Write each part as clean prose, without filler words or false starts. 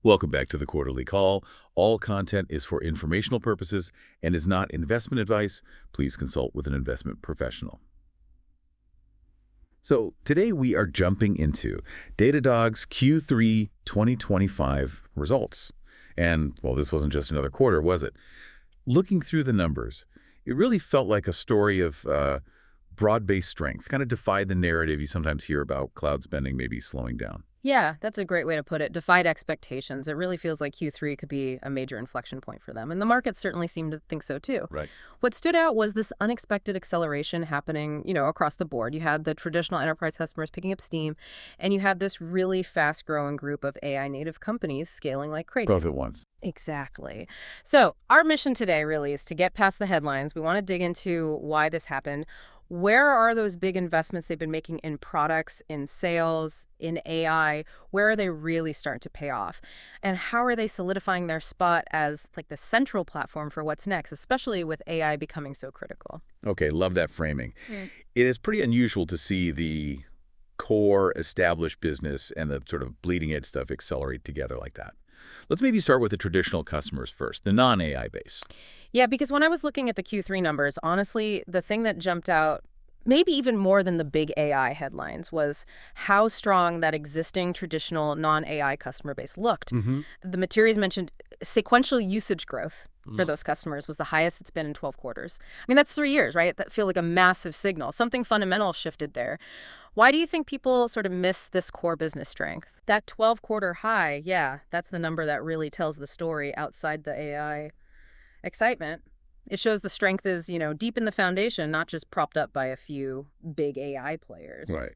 Welcome back to the Quarterly Call. All content is for informational purposes and is not investment advice. Please consult with an investment professional. So today we are jumping into Datadog's Q3 2025 results. And, well, this wasn't just another quarter, was it? Looking through the numbers, it really felt like a story of broad-based strength, kind of defied the narrative you sometimes hear about cloud spending maybe slowing down. Yeah, that's a great way to put it. Defied expectations. It really feels like Q3 could be a major inflection point for them. And the market certainly seemed to think so too. Right. What stood out was this unexpected acceleration happening, across the board. You had the traditional enterprise customers picking up steam, and you had this really fast-growing group of AI native companies scaling like crazy. Both at once. Exactly. So our mission today really is to get past the headlines. We want to dig into why this happened. Where are those big investments they've been making in products, in sales, in AI? Where are they really starting to pay off? And how are they solidifying their spot as like the central platform for what's next, especially with AI becoming so critical? Okay, love that framing. It is pretty unusual to see the core established business and the sort of bleeding edge stuff accelerate together like that. Let's maybe start with the traditional customers first, the non-AI base. Yeah, because when I was looking at the Q3 numbers, honestly, the thing that jumped out, maybe even more than the big AI headlines, was how strong that existing traditional non-AI customer base looked. The materials mentioned sequential usage growth for those customers was the highest it's been in 12 quarters. I mean, that's 3 years, right? That feels like a massive signal. Something fundamental shifted there. Why do you think people sort of miss this core business strength? That 12-quarter high, yeah, that's the number that really tells the story outside the AI excitement. It shows the strength is, deep in the foundation, not just propped up by a few big AI players. Right.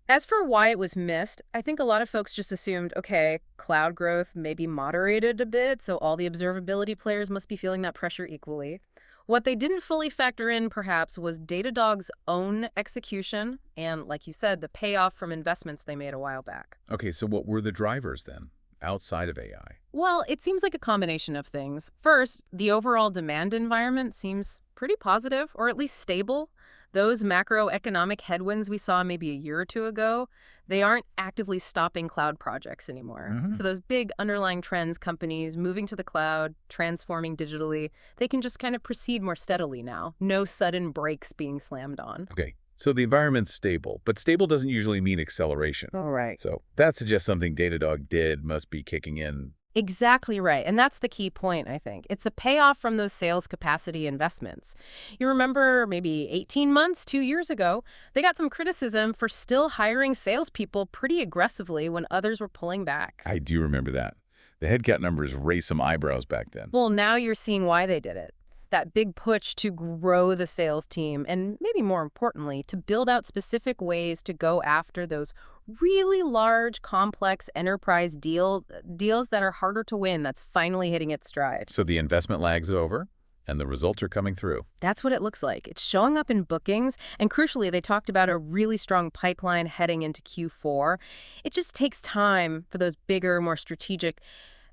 As for why it was missed, I think a lot of folks just assumed, okay, cloud growth maybe moderated a bit, so all the observability players must be feeling that pressure equally. What they didn't fully factor in, perhaps, was Datadog's own execution and, like you said, the payoff from investments they made a while back. Okay, so what were the drivers then, outside of AI? Well, it seems like a combination of things. First, the overall demand environment seems pretty positive, or at least stable. Those macroeconomic headwinds we saw maybe a year or two ago, they aren't actively stopping cloud projects anymore. So those big underlying trends, companies moving to the cloud, transforming digitally, they can just kind of proceed more steadily now. No sudden brakes being slammed on. Okay, so the environment's stable, but stable doesn't usually mean acceleration. All right. So that suggests something Datadog did must be kicking in. Exactly right. And that's the key point, I think. It's the payoff from those sales capacity investments. You remember maybe 18 months, 2 years ago, they got some criticism for still hiring salespeople pretty aggressively when others were pulling back. I do remember that. The headcount numbers raised some eyebrows back then. Well, now you're seeing why they did it. That big push to grow the sales team and maybe more importantly, to build out specific ways to go after those really large, complex enterprise deals that are harder to win, that's finally hitting its stride. So the investment lag's over, and the results are coming through. That's what it looks like. It's showing up in bookings, and crucially, they talked about a really strong pipeline heading into Q4. It just takes time for those bigger, more strategic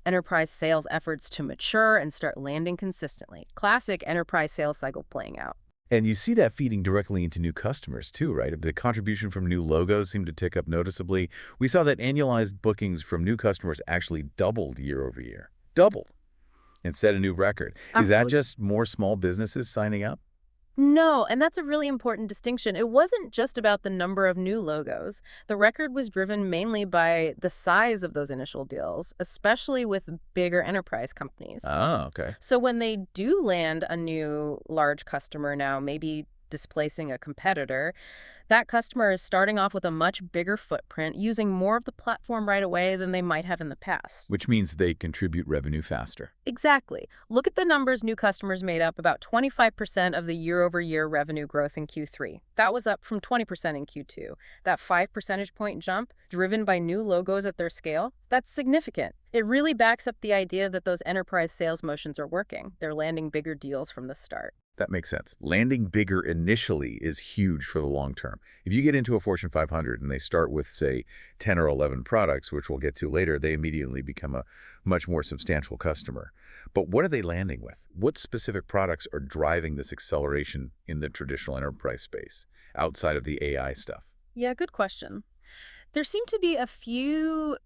enterprise sales efforts to mature and start landing consistently. Classic enterprise sales cycle playing out. And you see that feeding directly into new customers too, right? The contribution from new logos seemed to tick up noticeably. We saw that annualized bookings from new customers actually doubled year over year. Doubled. And set a new record. Is that just more small businesses signing up? No, and that's a really important distinction. It wasn't just about the number of new logos. The record was driven mainly by the size of those initial deals, especially with bigger enterprise companies. Oh, okay. So when they do land a new large customer now, maybe displacing a competitor, that customer is starting off with a much bigger footprint, using more of the platform right away than they might have in the past. Which means they contribute revenue faster. Exactly. Look at the numbers. New customers made up about 25% of the year-over-year revenue growth in Q3. That was up from 20% in Q2. That 5 percentage point jump, driven by new logos at their scale, that's significant. It really backs up the idea that those enterprise sales motions are working. They're landing bigger deals from the start. That makes sense. Landing bigger initially is huge for the long term. If you get into a Fortune 500 and they start with, say, 10 or 11 products, which we'll get to later, they immediately become a much more substantial customer. But what are they landing with? What specific products are driving this acceleration in the traditional enterprise space outside of the AI stuff? Yeah, good question. There seem to be a few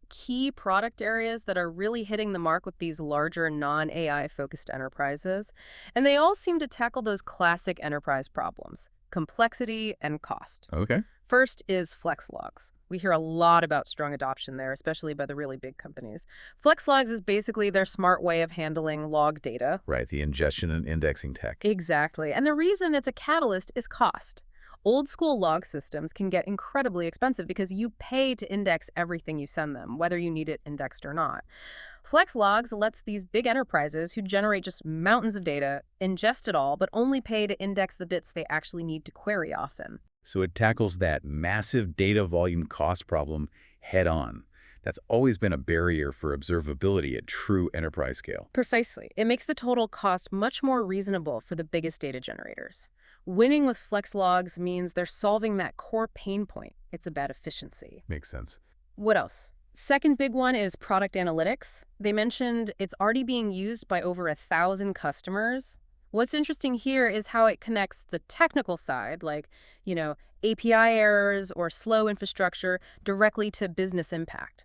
key product areas that are really hitting the mark with these larger non-AI focused enterprises, and they all seem to tackle those classic enterprise problems: complexity and cost. Okay. First is Flex Logs. We hear a lot about strong adoption there, especially by the really big companies. Flex Logs is basically their smart way of handling log data. Right, the ingestion and indexing tech. Exactly. And the reason it's a catalyst is cost. Old school log systems can get incredibly expensive because you pay to index everything you send them, whether you need it indexed or not. Flex Logs lets these big enterprises who generate just mountains of data ingest it all, but only pay to index the bits they actually need to query often. So it tackles that massive data volume cost problem head on. That's always been a barrier for observability at true enterprise scale. Precisely. It makes the total cost much more reasonable for the biggest data generators. Winning with Flex Logs means they're solving that core pain point. It's about efficiency. Makes sense. What else? Second big one is product analytics. They mentioned it's already being used by over 1,000 customers. What's interesting here is how it connects the technical side, like, API errors or slow infrastructure, directly to business impact.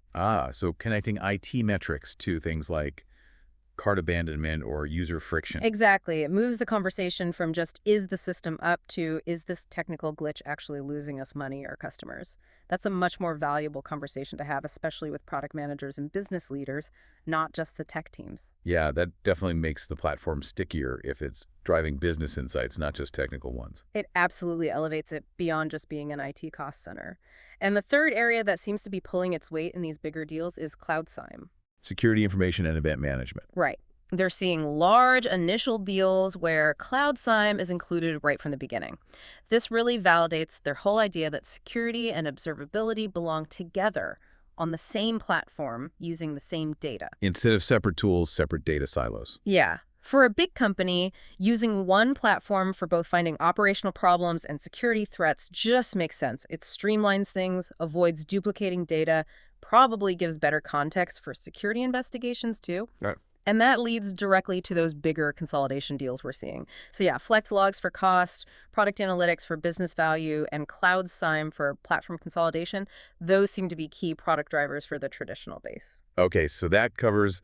So connecting IT metrics to things like cart abandonment or user friction. Exactly. It moves the conversation from just, is the system up, to, is this technical glitch actually losing us money or customers? That's a much more valuable conversation to have, especially with product managers and business leaders, not just the tech teams. Yeah, that definitely makes the platform stickier if it's driving business insights, not just technical ones. It absolutely elevates it beyond just being an IT cost center. And the third area that seems to be pulling its weight in these bigger deals is Cloud SIEM. Security information and event management. Right. They're seeing large initial deals where Cloud SIEM is included right from the beginning. This really validates their whole idea that security and observability belong together on the same platform using the same data. Instead of separate tools, separate data silos. Yeah. For a big company, using one platform for both finding operational problems and security threats just makes sense. It streamlines things, avoids duplicating data, probably gives better context for security investigations too. Right. And that leads directly to those bigger consolidation deals we're seeing. So yeah, Flex Logs for cost, product analytics for business value, and Cloud SIEM for platform consolidation. Those seem to be key product drivers for the traditional base. Okay, so that covers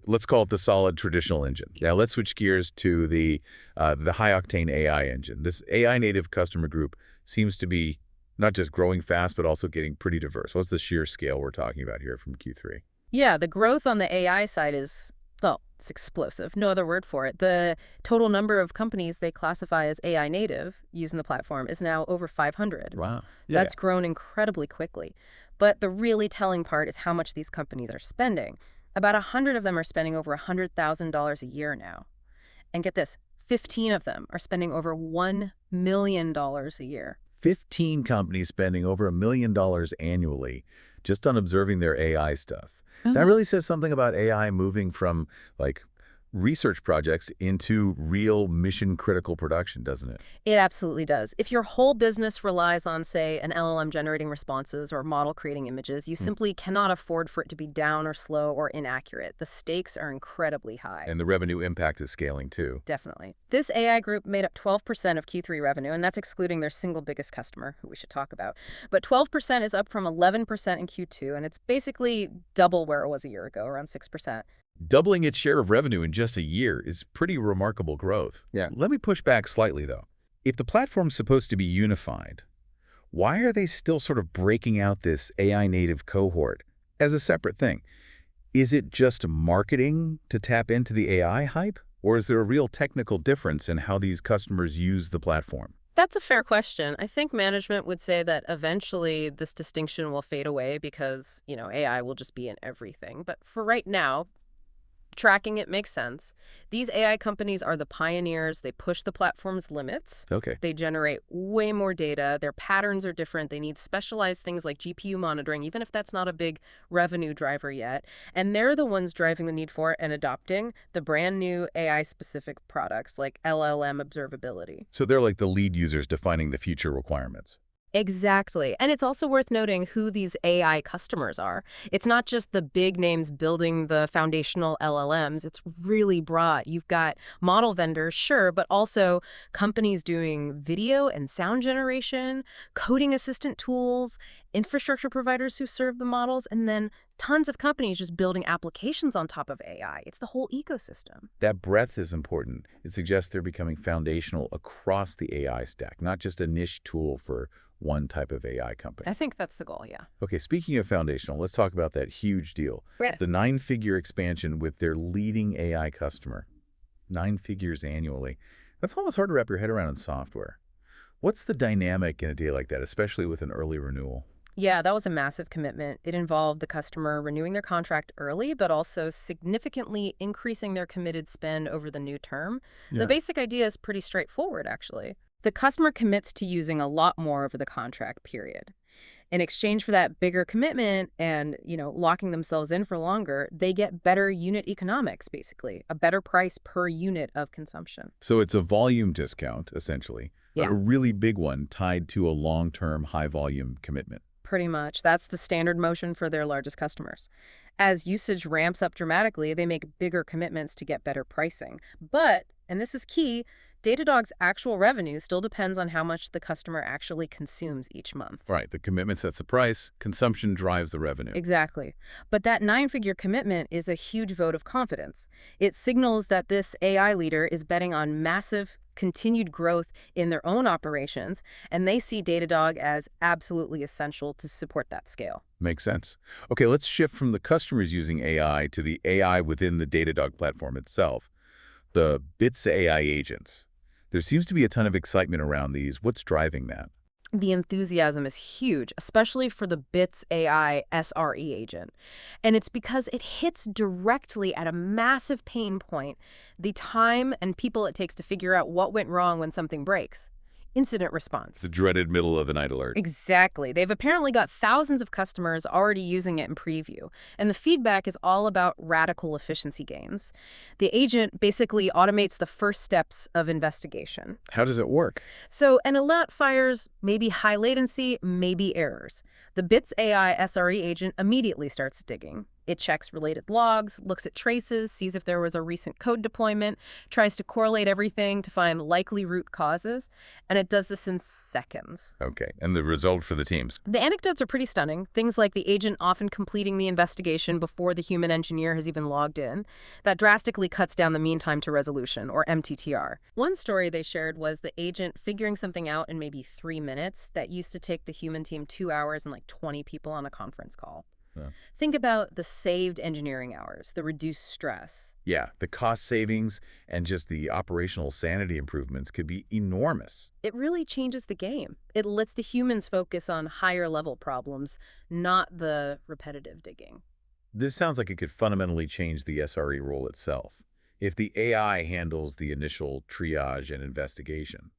let's call it the solid traditional engine. Now let's switch gears to the high-octane AI engine. This AI native customer group seems to be not just growing fast, but also getting pretty diverse. What's the sheer scale we're talking about here from Q3? Yeah, the growth on the AI side is, well, it's explosive. No other word for it. The total number of companies they classify as AI native using the platform is now over 500. Wow. That's grown incredibly quickly. But the really telling part is how much these companies are spending. About 100 of them are spending over $100,000 a year now. And get this, 15 of them are spending over $1 million a year. 15 companies spending over $1 million annually just on observing their AI stuff. That really says something about AI moving from, like, research projects into real mission-critical production, doesn't it? It absolutely does. If your whole business relies on, say, an LLM generating responses or model creating images, you simply cannot afford for it to be down or slow or inaccurate. The stakes are incredibly high. And the revenue impact is scaling, too. Definitely. This AI group made up 12% of Q3 revenue, and that's excluding their single biggest customer, who we should talk about. But 12% is up from 11% in Q2, and it's basically double where it was a year ago, around 6%. Doubling its share of revenue in just a year is pretty remarkable growth. Yeah. Let me push back slightly, though. If the platform's supposed to be unified, why are they still sort of breaking out this AI native cohort as a separate thing? Is it just marketing to tap into the AI hype? Or is there a real technical difference in how these customers use the platform? That's a fair question. I think management would say that eventually this distinction will fade away because, AI will just be in everything. But for right now, tracking it makes sense. These AI companies are the pioneers. They push the platform's limits. Okay. They generate way more data. Their patterns are different. They need specialized things like GPU monitoring, even if that's not a big revenue driver yet. And they're the ones driving the need for and adopting the brand new AI-specific products like LLM observability. So they're like the lead users defining the future requirements. Exactly. And it's also worth noting who these AI customers are. It's not just the big names building the foundational LLMs. It's really broad. You've got model vendors, sure, but also companies doing video and sound generation, coding assistant tools, infrastructure providers who serve the models, and then tons of companies just building applications on top of AI. It's the whole ecosystem. That breadth is important. It suggests they're becoming foundational across the AI stack, not just a niche tool for one type of AI company. I think that's the goal, yeah. Okay, speaking of foundational, let's talk about that huge deal. Right. The 9-figure expansion with their leading AI customer. 9 figures annually. That's almost hard to wrap your head around in software. What's the dynamic in a day like that, especially with an early renewal? Yeah, that was a massive commitment. It involved the customer renewing their contract early, but also significantly increasing their committed spend over the new term. The Yeah. basic idea is pretty straightforward, actually. The customer commits to using a lot more over the contract period. In exchange for that bigger commitment and, locking themselves in for longer, they get better unit economics, basically, a better price per unit of consumption. So it's a volume discount, essentially, but Yeah. a really big one tied to a long-term high-volume commitment. Pretty much. That's the standard motion for their largest customers. As usage ramps up dramatically, they make bigger commitments to get better pricing. But, and this is key, Datadog's actual revenue still depends on how much the customer actually consumes each month. Right, the commitment sets the price, consumption drives the revenue. Exactly. But that 9-figure commitment is a huge vote of confidence. It signals that this AI leader is betting on massive, continued growth in their own operations, and they see Datadog as absolutely essential to support that scale. Makes sense. Okay, let's shift from the customers using AI to the AI within the Datadog platform itself, the Bits AI agents. There seems to be a ton of excitement around these. What's driving that? The enthusiasm is huge, especially for the Bits AI SRE agent. And it's because it hits directly at a massive pain point, the time and people it takes to figure out what went wrong when something breaks. Incident response. The dreaded middle of the night alert. Exactly. They've apparently got thousands of customers already using it in preview, and the feedback is all about radical efficiency gains. The agent basically automates the first steps of investigation. How does it work? So an alert fires maybe high latency, maybe errors. The Bits AI SRE agent immediately starts digging. It checks related logs, looks at traces, sees if there was a recent code deployment, tries to correlate everything to find likely root causes, and it does this in seconds. Okay, and the result for the teams? The anecdotes are pretty stunning. Things like the agent often completing the investigation before the human engineer has even logged in. That drastically cuts down the mean time to resolution, or MTTR. One story they shared was the agent figuring something out in maybe 3 minutes that used to take the human team 2 hours and like 20 people on a conference call. Yeah. Think about the saved engineering hours, the reduced stress. Yeah, the cost savings and just the operational sanity improvements could be enormous. It really changes the game. It lets the humans focus on higher level problems, not the repetitive digging. This sounds like it could fundamentally change the SRE role itself. If the AI handles the initial triage and investigation,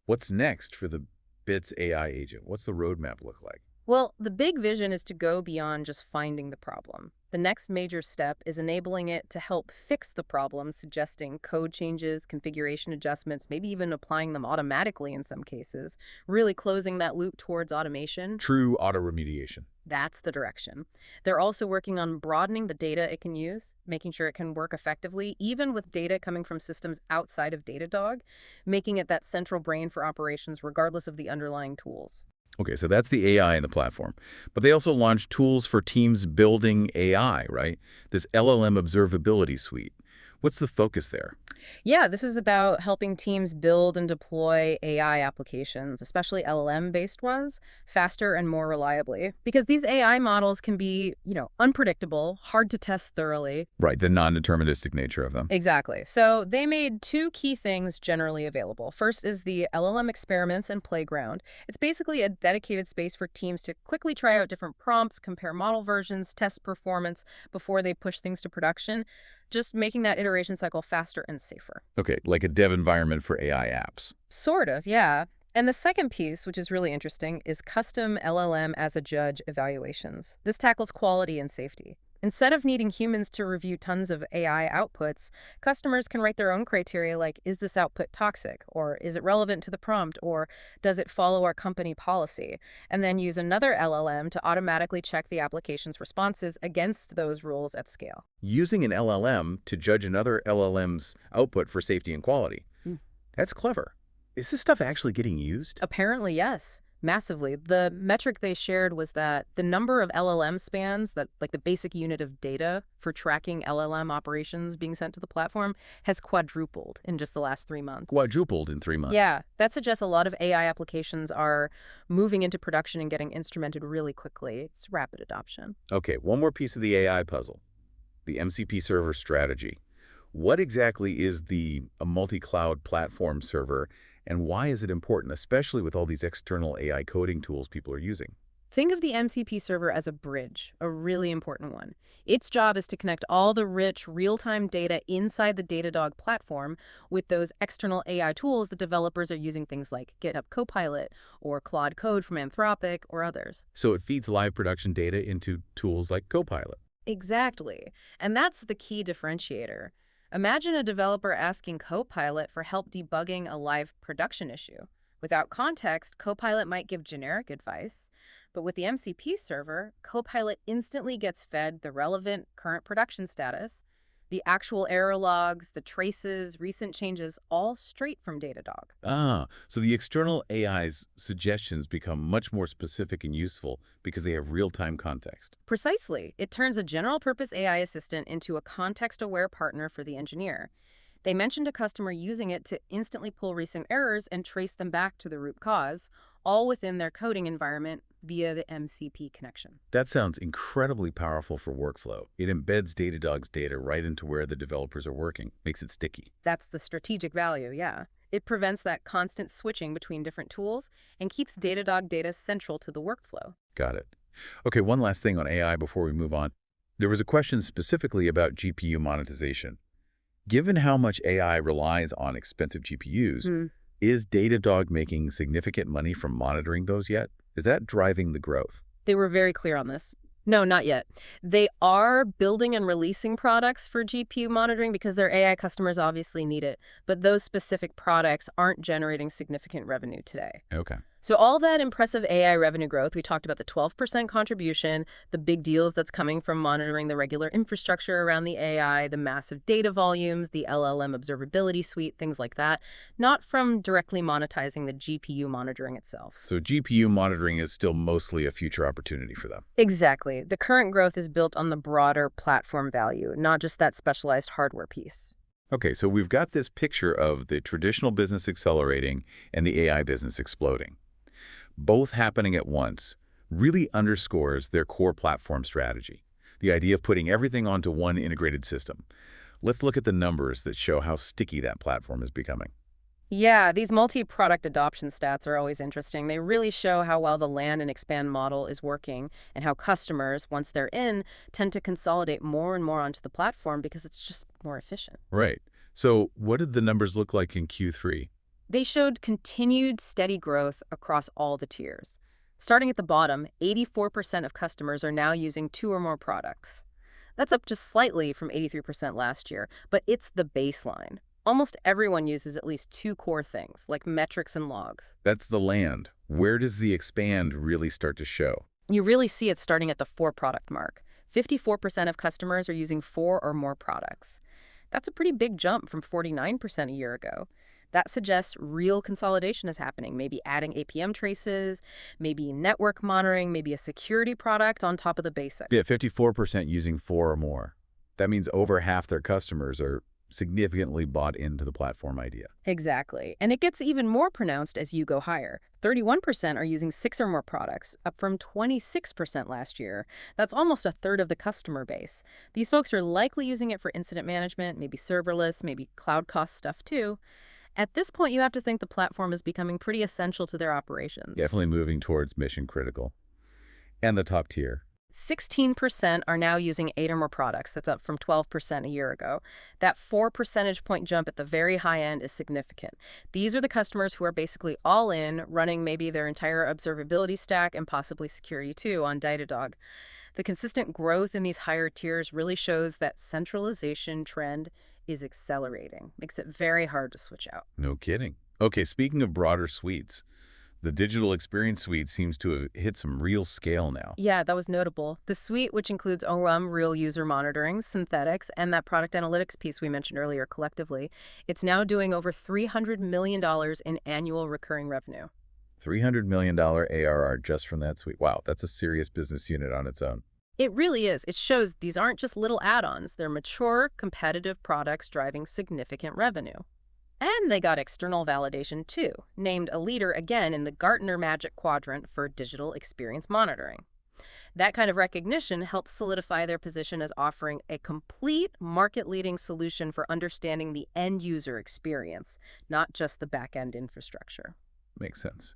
what's next for the Bits AI agent? What's the roadmap look like? Well, the big vision is to go beyond just finding the problem. The next major step is enabling it to help fix the problem, suggesting code changes, configuration adjustments, maybe even applying them automatically in some cases, really closing that loop towards automation. True auto-remediation. That's the direction. They're also working on broadening the data it can use, making sure it can work effectively, even with data coming from systems outside of Datadog, making it that central brain for operations regardless of the underlying tools. Okay, so that's the AI in the platform. But they also launched tools for teams building AI, right? This LLM observability suite. What's the focus there? Yeah, this is about helping teams build and deploy AI applications, especially LLM-based ones, faster and more reliably. Because these AI models can be, unpredictable, hard to test thoroughly. Right, the non-deterministic nature of them. Exactly. So they made 2 key things generally available. First is the LLM experiments and playground. It's basically a dedicated space for teams to quickly try out different prompts, compare model versions, test performance before they push things to production, just making that iteration cycle faster and safer. Okay, like a dev environment for AI apps. Sort of, yeah. And the second piece, which is really interesting, is custom LLM as a judge evaluations. This tackles quality and safety. Instead of needing humans to review tons of AI outputs, customers can write their own criteria like, is this output toxic? Or is it relevant to the prompt? Or does it follow our company policy? And then use another LLM to automatically check the application's responses against those rules at scale. Using an LLM to judge another LLM's output for safety and quality. That's clever. Is this stuff actually getting used? Apparently, yes. Massively. The metric they shared was that the number of LLM spans, that like the basic unit of data for tracking LLM operations being sent to the platform, has quadrupled in just the last 3 months. Quadrupled in 3 months. Yeah, that suggests a lot of AI applications are moving into production and getting instrumented really quickly. It's rapid adoption. Okay, one more piece of the AI puzzle, the MCP server strategy. What exactly is a multi-cloud platform server, and why is it important, especially with all these external AI coding tools people are using? Think of the MCP server as a bridge, a really important one. Its job is to connect all the rich, real-time data inside the Datadog platform with those external AI tools that developers are using, things like GitHub Copilot or Claude Code from Anthropic or others. So it feeds live production data into tools like Copilot. Exactly. And that's the key differentiator. Imagine a developer asking Copilot for help debugging a live production issue. Without context, Copilot might give generic advice. But with the MCP server, Copilot instantly gets fed the relevant current production status, the actual error logs, the traces, recent changes, all straight from Datadog. So the external AI's suggestions become much more specific and useful because they have real-time context. Precisely. It turns a general-purpose AI assistant into a context-aware partner for the engineer. They mentioned a customer using it to instantly pull recent errors and trace them back to the root cause, all within their coding environment via the MCP connection. That sounds incredibly powerful for workflow. It embeds Datadog's data right into where the developers are working, makes it sticky. That's the strategic value, yeah. It prevents that constant switching between different tools and keeps Datadog data central to the workflow. Got it. Okay, one last thing on AI before we move on. There was a question specifically about GPU monetization. Given how much AI relies on expensive GPUs, is Datadog making significant money from monitoring those yet? Is that driving the growth? They were very clear on this. No, not yet. They are building and releasing products for GPU monitoring because their AI customers obviously need it, but those specific products aren't generating significant revenue today. Okay. So all that impressive AI revenue growth, we talked about the 12% contribution, the big deals that's coming from monitoring the regular infrastructure around the AI, the massive data volumes, the LLM observability suite, things like that, not from directly monetizing the GPU monitoring itself. So GPU monitoring is still mostly a future opportunity for them. Exactly. The current growth is built on the broader platform value, not just that specialized hardware piece. Okay, so we've got this picture of the traditional business accelerating and the AI business exploding. Both happening at once really underscores their core platform strategy, the idea of putting everything onto one integrated system. Let's look at the numbers that show how sticky that platform is becoming. Yeah, these multi-product adoption stats are always interesting. They really show how well the land and expand model is working and how customers, once they're in, tend to consolidate more and more onto the platform because it's just more efficient. Right. So what did the numbers look like in Q3? They showed continued steady growth across all the tiers. Starting at the bottom, 84% of customers are now using 2 or more products. That's up just slightly from 83% last year, but it's the baseline. Almost everyone uses at least 2 core things, like metrics and logs. That's the land. Where does the expand really start to show? You really see it starting at the 4-product mark. 54% of customers are using 4 or more products. That's a pretty big jump from 49% a year ago. That suggests real consolidation is happening, maybe adding APM traces, maybe network monitoring, maybe a security product on top of the basics. Yeah, 54% using 4 or more. That means over half their customers are significantly bought into the platform idea. Exactly. And it gets even more pronounced as you go higher. 31% are using 6 or more products, up from 26% last year. That's almost a third of the customer base. These folks are likely using it for incident management, maybe serverless, maybe cloud cost stuff too. At this point, you have to think the platform is becoming pretty essential to their operations. Definitely moving towards mission critical. And the top tier. 16% are now using 8 or more products. That's up from 12% a year ago. That 4 percentage point jump at the very high end is significant. These are the customers who are basically all in, running maybe their entire observability stack and possibly security too on Datadog. The consistent growth in these higher tiers really shows that centralization trend is accelerating. Makes it very hard to switch out. No kidding. Okay, speaking of broader suites, the digital experience suite seems to have hit some real scale now. Yeah, that was notable. The suite, which includes ORM, real user monitoring, synthetics, and that product analytics piece we mentioned earlier collectively, it's now doing over $300 million in annual recurring revenue. $300 million ARR just from that suite. Wow, that's a serious business unit on its own. It really is. It shows these aren't just little add-ons. They're mature, competitive products driving significant revenue. And they got external validation too, named a leader again in the Gartner Magic Quadrant for digital experience monitoring. That kind of recognition helps solidify their position as offering a complete market-leading solution for understanding the end-user experience, not just the back-end infrastructure. Makes sense.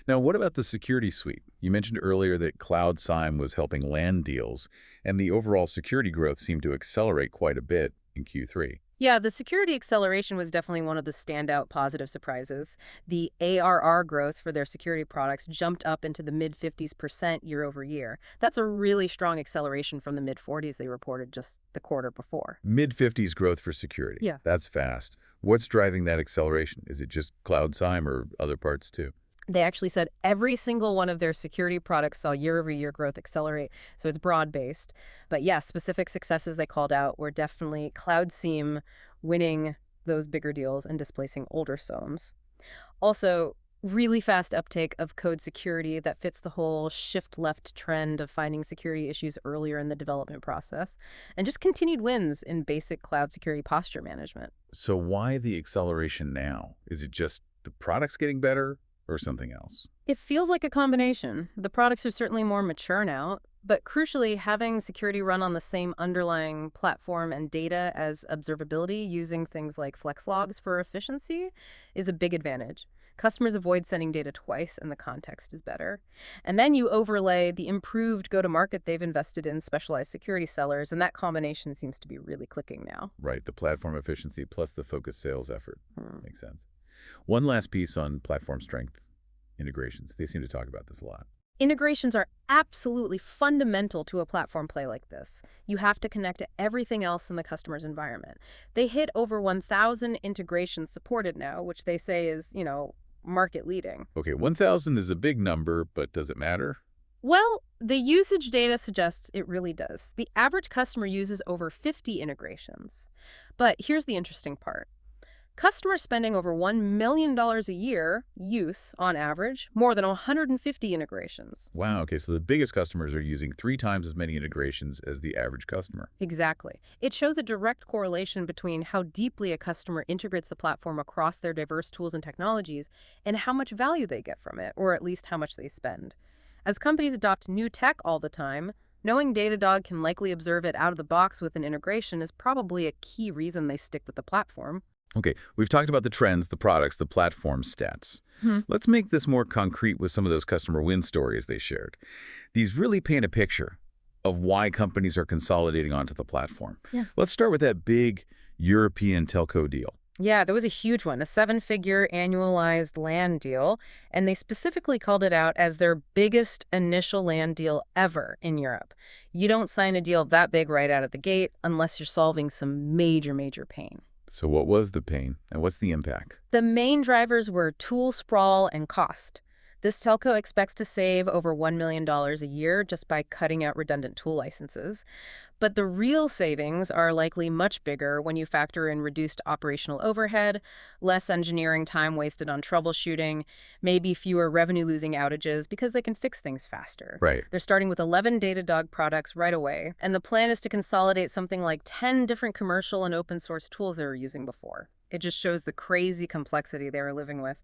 Now, what about the security suite? You mentioned earlier that Cloud SIEM was helping land deals, and the overall security growth seemed to accelerate quite a bit in Q3. Yeah, the security acceleration was definitely one of the standout positive surprises. The ARR growth for their security products jumped up into the mid-50s% year over year. That's a really strong acceleration from the mid-40s they reported just the quarter before. Mid-50s growth for security. Yeah. That's fast. What's driving that acceleration? Is it just Cloud SIEM or other parts too? They actually said every single one of their security products saw year-over-year growth accelerate, so it's broad-based. But yeah, specific successes they called out were definitely Cloud SIEM winning those bigger deals and displacing older SOAMs. Also, really fast uptake of code security that fits the whole shift-left trend of finding security issues earlier in the development process, and just continued wins in basic cloud security posture management. So why the acceleration now? Is it just the products getting better or something else? It feels like a combination. The products are certainly more mature now, but crucially, having security run on the same underlying platform and data as observability using things like flex logs for efficiency is a big advantage. Customers avoid sending data twice and the context is better. And then you overlay the improved go-to-market they've invested in specialized security sellers, and that combination seems to be really clicking now. Right, the platform efficiency plus the focused sales effort. Makes sense. One last piece on platform strength, integrations. They seem to talk about this a lot. Integrations are absolutely fundamental to a platform play like this. You have to connect to everything else in the customer's environment. They hit over 1,000 integrations supported now, which they say is, market leading. Okay, 1,000 is a big number, but does it matter? Well, the usage data suggests it really does. The average customer uses over 50 integrations. But here's the interesting part. Customers spending over $1 million a year use, on average, more than 150 integrations. Wow, okay, so the biggest customers are using 3 times as many integrations as the average customer. Exactly. It shows a direct correlation between how deeply a customer integrates the platform across their diverse tools and technologies and how much value they get from it, or at least how much they spend. As companies adopt new tech all the time, knowing Datadog can likely observe it out of the box with an integration is probably a key reason they stick with the platform. Okay, we've talked about the trends, the products, the platform stats. Let's make this more concrete with some of those customer win stories they shared. These really paint a picture of why companies are consolidating onto the platform. Yeah. Let's start with that big European telco deal. Yeah, there was a huge one, a 7-figure annualized land deal, and they specifically called it out as their biggest initial land deal ever in Europe. You don't sign a deal that big right out of the gate unless you're solving some major pain. So what was the pain, and what's the impact? The main drivers were tool sprawl and cost. This telco expects to save over $1 million a year just by cutting out redundant tool licenses. But the real savings are likely much bigger when you factor in reduced operational overhead, less engineering time wasted on troubleshooting, maybe fewer revenue-losing outages because they can fix things faster. Right. They're starting with 11 Datadog products right away, and the plan is to consolidate something like 10 different commercial and open source tools they were using before. It just shows the crazy complexity they were living with.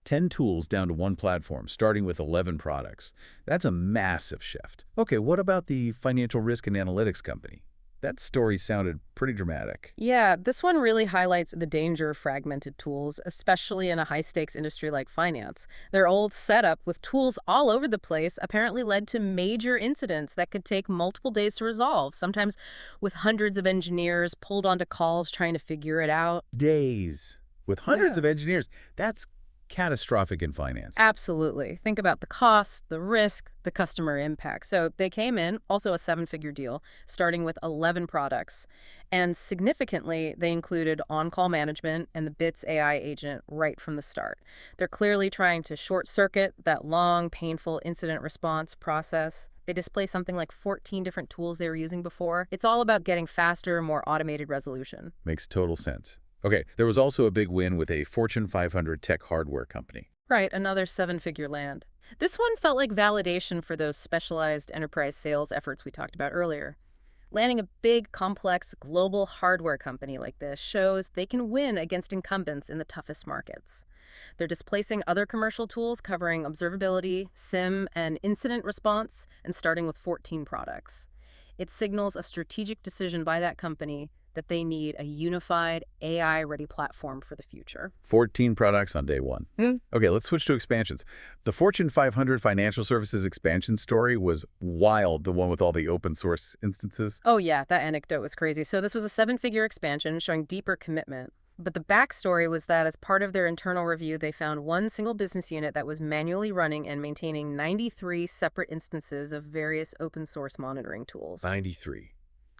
10 tools down to one platform, starting with 11 products. That's a massive shift. Okay, what about the financial risk and analytics company? That story sounded pretty dramatic. Yeah, this one really highlights the danger of fragmented tools, especially in a high-stakes industry like finance. Their old setup with tools all over the place apparently led to major incidents that could take multiple days to resolve, sometimes with hundreds of engineers pulled onto calls trying to figure it out. Days. With hundreds Yeah. of engineers. That's catastrophic in finance. Absolutely. Think about the cost, the risk, the customer impact. So they came in, also a 7-figure deal, starting with 11 products. And significantly, they included on-call management and the Bits AI agent right from the start. They're clearly trying to short-circuit that long, painful incident response process. They display something like 14 different tools they were using before. It's all about getting faster, more automated resolution. Makes total sense. Okay, there was also a big win with a Fortune 500 tech hardware company. Right, another seven-figure land. This one felt like validation for those specialized enterprise sales efforts we talked about earlier. Landing a big, complex, global hardware company like this shows they can win against incumbents in the toughest markets. They're displacing other commercial tools covering observability, SIM, and incident response, and starting with 14 products. It signals a strategic decision by that company that they need a unified, AI-ready platform for the future. 14 products on day one. Okay, let's switch to expansions. The Fortune 500 financial services expansion story was wild, the one with all the open source instances. Oh yeah, that anecdote was crazy. So this was a seven-figure expansion showing deeper commitment. But the backstory was that as part of their internal review, they found one single business unit that was manually running and maintaining 93 separate instances of various open source monitoring tools. 93.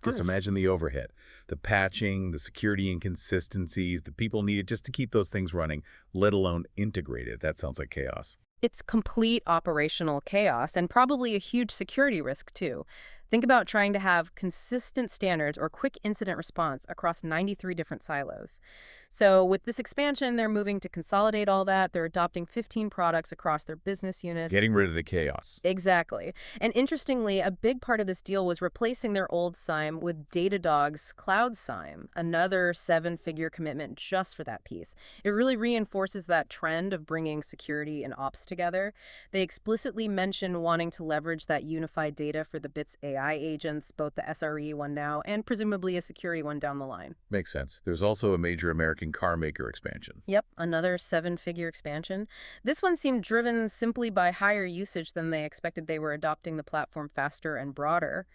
Just imagine the overhead, the patching, the security inconsistencies, the people needed just to keep those things running, let alone integrated. That sounds like chaos. It's complete operational chaos and probably a huge security risk, too. Think about trying to have consistent standards or quick incident response across 93 different silos. So with this expansion, they're moving to consolidate all that. They're adopting 15 products across their business units. Getting rid of the chaos. Exactly. And interestingly, a big part of this deal was replacing their old SIEM with Datadog's Cloud SIEM, another seven-figure commitment just for that piece. It really reinforces that trend of bringing security and ops together. They explicitly mention wanting to leverage that unified data for the Bits AI agents, both the SRE one now and presumably a security one down the line. Makes sense. There's also a major American car maker expansion. Yep, another seven-figure expansion. This one seemed driven simply by higher usage than they expected. They were adopting the platform faster and broader.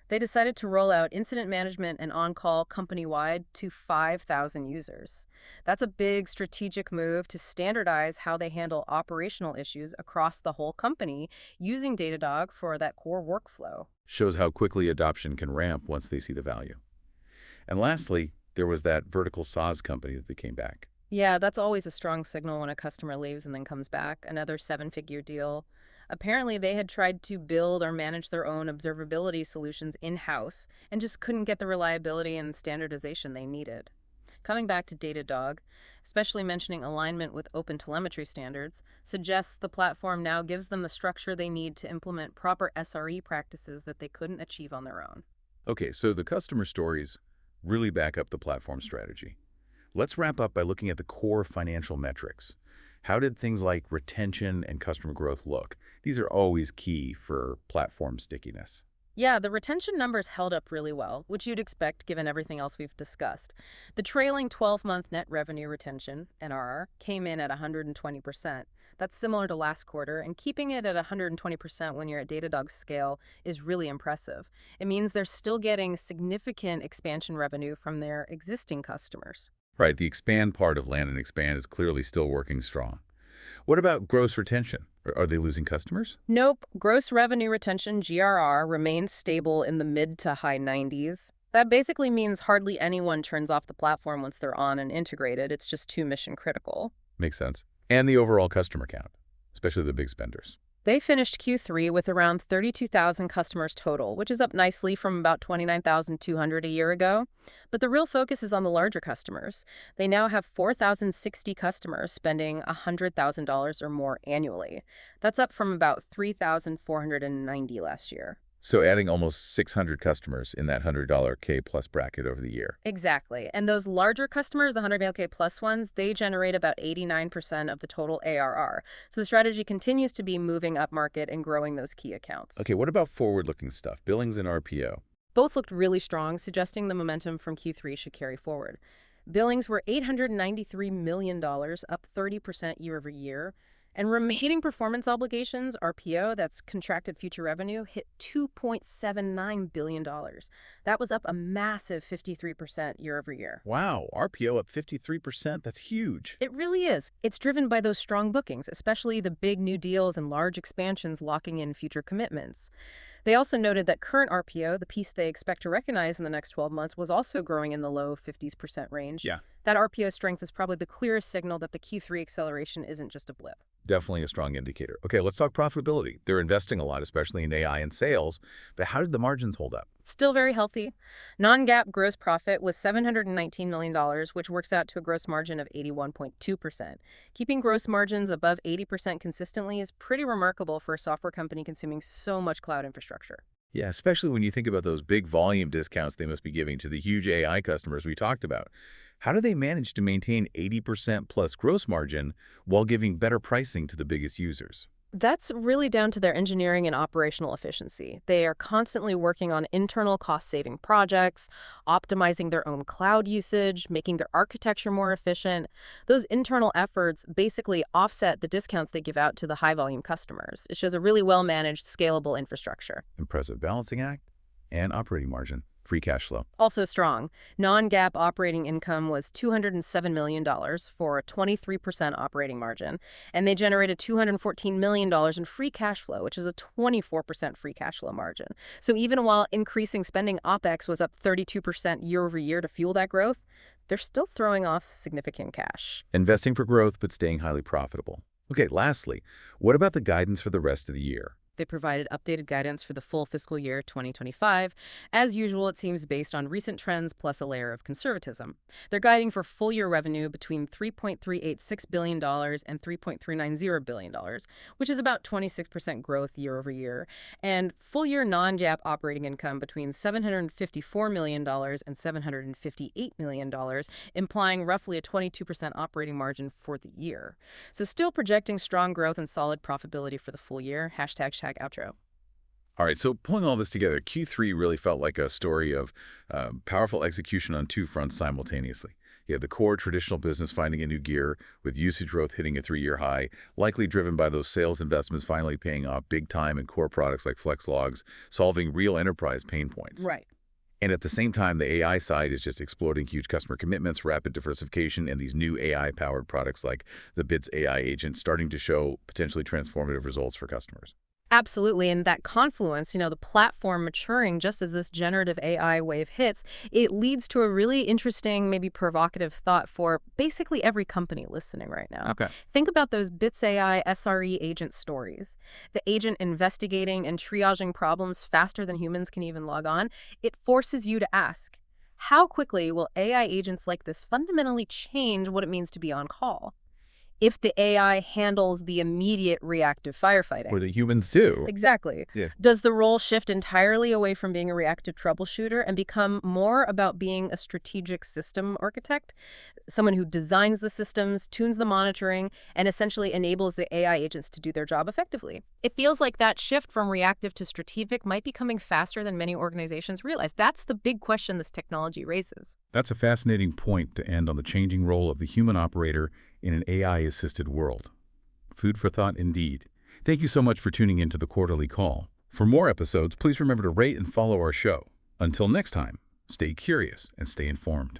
They decided to roll out incident management and on-call company-wide to 5,000 users. That's a big strategic move to standardize how they handle operational issues across the whole company using Datadog for that core workflow. Shows how quickly adoption can ramp once they see the value. And lastly, there was that vertical SaaS company that came back. Yeah, that's always a strong signal when a customer leaves and then comes back. Another seven-figure deal. Apparently, they had tried to build or manage their own observability solutions in-house and just couldn't get the reliability and standardization they needed. Coming back to Datadog, especially mentioning alignment with open telemetry standards, suggests the platform now gives them the structure they need to implement proper SRE practices that they couldn't achieve on their own. Okay, so the customer stories really back up the platform strategy. Let's wrap up by looking at the core financial metrics. How did things like retention and customer growth look? These are always key for platform stickiness. Yeah, the retention numbers held up really well, which you'd expect given everything else we've discussed. The trailing 12-month net revenue retention, NRR, came in at 120%. That's similar to last quarter, and keeping it at 120% when you're at Datadog's scale is really impressive. It means they're still getting significant expansion revenue from their existing customers. Right, the expand part of land and expand is clearly still working strong. What about gross retention? Are they losing customers? Nope, gross revenue retention, GRR, remains stable in the mid to high 90s. That basically means hardly anyone turns off the platform once they're on and integrated. It's just too mission critical. Makes sense. And the overall customer count, especially the big spenders. They finished Q3 with around 32,000 customers total, which is up nicely from about 29,200 a year ago. But the real focus is on the larger customers. They now have 4,060 customers spending $100,000 or more annually. That's up from about 3,490 last year. So adding almost 600 customers in that $100 K plus bracket over the year. Exactly. And those larger customers, the 100K plus ones, they generate about 89% of the total ARR. So the strategy continues to be moving up market and growing those key accounts. Okay, what about forward-looking stuff? Billings and RPO. Both looked really strong, suggesting the momentum from Q3 should carry forward. Billings were $893 million, up 30% year over year. And remaining performance obligations, RPO, that's contracted future revenue, hit $2.79 billion. That was up a massive 53% year over year. Wow, RPO up 53%. That's huge. It really is. It's driven by those strong bookings, especially the big new deals and large expansions locking in future commitments. They also noted that current RPO, the piece they expect to recognize in the next 12 months, was also growing in the low 50% range. Yeah. That RPO strength is probably the clearest signal that the Q3 acceleration isn't just a blip. Definitely a strong indicator. Okay, let's talk profitability. They're investing a lot, especially in AI and sales, but how did the margins hold up? Still very healthy. Non-GAAP gross profit was $719 million, which works out to a gross margin of 81.2%. Keeping gross margins above 80% consistently is pretty remarkable for a software company consuming so much cloud infrastructure. Yeah, especially when you think about those big volume discounts they must be giving to the huge AI customers we talked about. How do they manage to maintain 80% plus gross margin while giving better pricing to the biggest users? That's really down to their engineering and operational efficiency. They are constantly working on internal cost-saving projects, optimizing their own cloud usage, making their architecture more efficient. Those internal efforts basically offset the discounts they give out to the high-volume customers. It shows a really well-managed, scalable infrastructure. Impressive balancing act and operating margin, free cash flow. Also strong. Non-GAAP operating income was $207 million for a 23% operating margin, and they generated $214 million in free cash flow, which is a 24% free cash flow margin. So even while increasing spending, OpEx was up 32% year over year to fuel that growth, they're still throwing off significant cash. Investing for growth but staying highly profitable. Okay, lastly, what about the guidance for the rest of the year? They provided updated guidance for the full fiscal year 2025. As usual, it seems based on recent trends plus a layer of conservatism. They're guiding for full-year revenue between $3.386 billion and $3.390 billion, which is about 26% growth year over year, and full-year non-GAAP operating income between $754 million and $758 million, implying roughly a 22% operating margin for the year. So still projecting strong growth and solid profitability for the full year. #outro. All right, so pulling all this together, Q3 really felt like a story of powerful execution on two fronts simultaneously. You have the core traditional business finding a new gear, with usage growth hitting a three-year high, likely driven by those sales investments finally paying off big time in core products like Flex Logs, solving real enterprise pain points. Right. And at the same time, the AI side is just exploding huge customer commitments, rapid diversification, and these new AI-powered products like the Bits AI agent starting to show potentially transformative results for customers. Absolutely. And that confluence, the platform maturing just as this generative AI wave hits, it leads to a really interesting, maybe provocative thought for basically every company listening right now. Okay. Think about those Bits AI SRE agent stories. The agent investigating and triaging problems faster than humans can even log on. It forces you to ask, how quickly will AI agents like this fundamentally change what it means to be on call? If the AI handles the immediate reactive firefighting. Where the humans do. Exactly. Yeah. Does the role shift entirely away from being a reactive troubleshooter and become more about being a strategic system architect? Someone who designs the systems, tunes the monitoring, and essentially enables the AI agents to do their job effectively. It feels like that shift from reactive to strategic might be coming faster than many organizations realize. That's the big question this technology raises. That's a fascinating point to end on the changing role of the human operator in an AI-assisted world. Food for thought indeed. Thank you so much for tuning in to the Quarterly Call. For more episodes, please remember to rate and follow our show. Until next time, stay curious and stay informed.